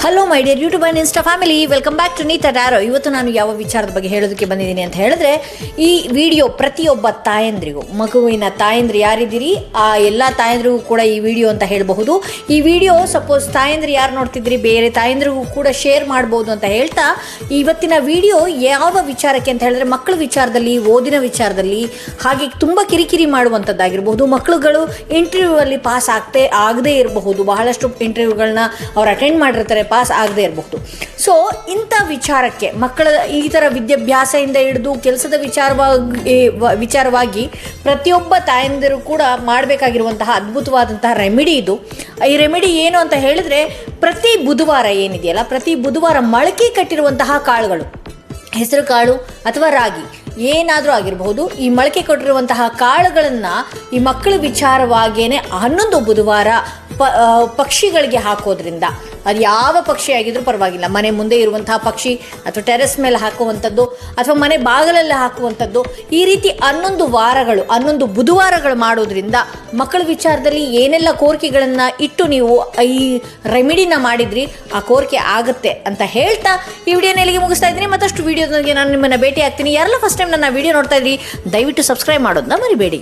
Hello my dear YouTube and Insta family, welcome back to Neeta tarot. ಇವತ್ತು ನಾನು ಯಾವ ವಿಚಾರದ ಬಗ್ಗೆ ಹೇಳೋದಕ್ಕೆ ಬಂದಿದ್ದೀನಿ ಅಂತ ಹೇಳಿದ್ರೆ, ಈ ವಿಡಿಯೋ ಪ್ರತಿಯೊಬ್ಬ ತಾಯಂದ್ರಿಗೂ, ಮಗುವಿನ ತಾಯಂದ್ರಿ ಯಾರಿದ್ದೀರಿ ಆ ಎಲ್ಲ ತಾಯಂದ್ರಿಗೂ ಕೂಡ ಈ ವಿಡಿಯೋ ಅಂತ ಹೇಳಬಹುದು. ಈ ವಿಡಿಯೋ ಸಪೋಸ್ ತಾಯಂದ್ರಿ ಯಾರು ನೋಡ್ತಿದ್ರಿ ಬೇರೆ ತಾಯಂದ್ರಿಗೂ ಕೂಡ ಶೇರ್ ಮಾಡ್ಬೋದು ಅಂತ ಹೇಳ್ತಾ, ಇವತ್ತಿನ ವಿಡಿಯೋ ಯಾವ ವಿಚಾರಕ್ಕೆ ಅಂತ ಹೇಳಿದ್ರೆ, ಮಕ್ಕಳ ವಿಚಾರದಲ್ಲಿ, ಓದಿನ ವಿಚಾರದಲ್ಲಿ, ಹಾಗೆ ತುಂಬ ಕಿರಿಕಿರಿ ಮಾಡುವಂಥದ್ದಾಗಿರ್ಬಹುದು. ಮಕ್ಕಳುಗಳು ಇಂಟರ್ವ್ಯೂ ಅಲ್ಲಿ ಪಾಸ್ ಆಗದೇ ಇರಬಹುದು. ಬಹಳಷ್ಟು ಇಂಟರ್ವ್ಯೂಗಳನ್ನ ಅವ್ರು ಅಟೆಂಡ್ ಮಾಡಿರ್ತಾರೆ, ಪಾಸ್ ಆಗದೆ ಇರಬಹುದು. ಸೊ ಇಂಥ ವಿಚಾರಕ್ಕೆ ಮಕ್ಕಳ ಈ ಥರ ವಿದ್ಯಾಭ್ಯಾಸದಿಂದ ಹಿಡಿದು ಕೆಲಸದ ವಿಚಾರವಾಗಿ ಪ್ರತಿಯೊಬ್ಬ ತಾಯಂದಿರು ಕೂಡ ಮಾಡಬೇಕಾಗಿರುವಂತಹ ಅದ್ಭುತವಾದಂತಹ ರೆಮಿಡಿ ಇದು. ಈ ರೆಮಿಡಿ ಏನು ಅಂತ ಹೇಳಿದ್ರೆ, ಪ್ರತಿ ಬುಧವಾರ ಏನಿದೆಯಲ್ಲ, ಪ್ರತಿ ಬುಧವಾರ ಮೊಳಕೆ ಕಟ್ಟಿರುವಂತಹ ಕಾಳುಗಳು, ಹೆಸರು ಕಾಳು ಅಥವಾ ರಾಗಿ ಏನಾದರೂ ಆಗಿರಬಹುದು, ಈ ಮೊಳಕೆ ಕೊಟ್ಟಿರುವಂತಹ ಕಾಳುಗಳನ್ನು ಈ ಮಕ್ಕಳ ವಿಚಾರವಾಗಿಯೇ 11 ಬುಧವಾರ ಪಕ್ಷಿಗಳಿಗೆ ಹಾಕೋದ್ರಿಂದ, ಅದು ಯಾವ ಪಕ್ಷಿ ಆಗಿದ್ರೂ ಪರವಾಗಿಲ್ಲ, ಮನೆ ಮುಂದೆ ಇರುವಂತಹ ಪಕ್ಷಿ ಅಥವಾ ಟೆರೆಸ್ ಮೇಲೆ ಹಾಕುವಂಥದ್ದು ಅಥವಾ ಮನೆ ಬಾಗಿಲಲ್ಲಿ ಹಾಕುವಂಥದ್ದು, ಈ ರೀತಿ 11 ಬುಧವಾರಗಳು ಮಾಡೋದ್ರಿಂದ ಮಕ್ಕಳ ವಿಚಾರದಲ್ಲಿ ಏನೆಲ್ಲ ಕೋರಿಕೆಗಳನ್ನು ಇಟ್ಟು ನೀವು ಈ ರೆಮಿಡಿನ ಮಾಡಿದ್ರಿ ಆ ಕೋರಿಕೆ ಆಗುತ್ತೆ ಅಂತ ಹೇಳ್ತಾ ಈ ವಿಡಿಯೋನ ಇಲ್ಲಿಗೆ ಮುಗಿಸ್ತಾ ಇದ್ದೀನಿ. ಮತ್ತಷ್ಟು ವಿಡಿಯೋದೊಂದಿಗೆ ನಾನು ನಿಮ್ಮನ್ನು ಭೇಟಿ ಆಗ್ತೀನಿ. ಯಾರೆಲ್ಲ ಫಸ್ಟ್ ಟೈಮ್ ನನ್ನ ವಿಡಿಯೋ ನೋಡ್ತಾ ಇದ್ರಿ, ದಯವಿಟ್ಟು ಸಬ್ಸ್ಕ್ರೈಬ್ ಮಾಡೋದನ್ನ ಮರಿಬೇಡಿ.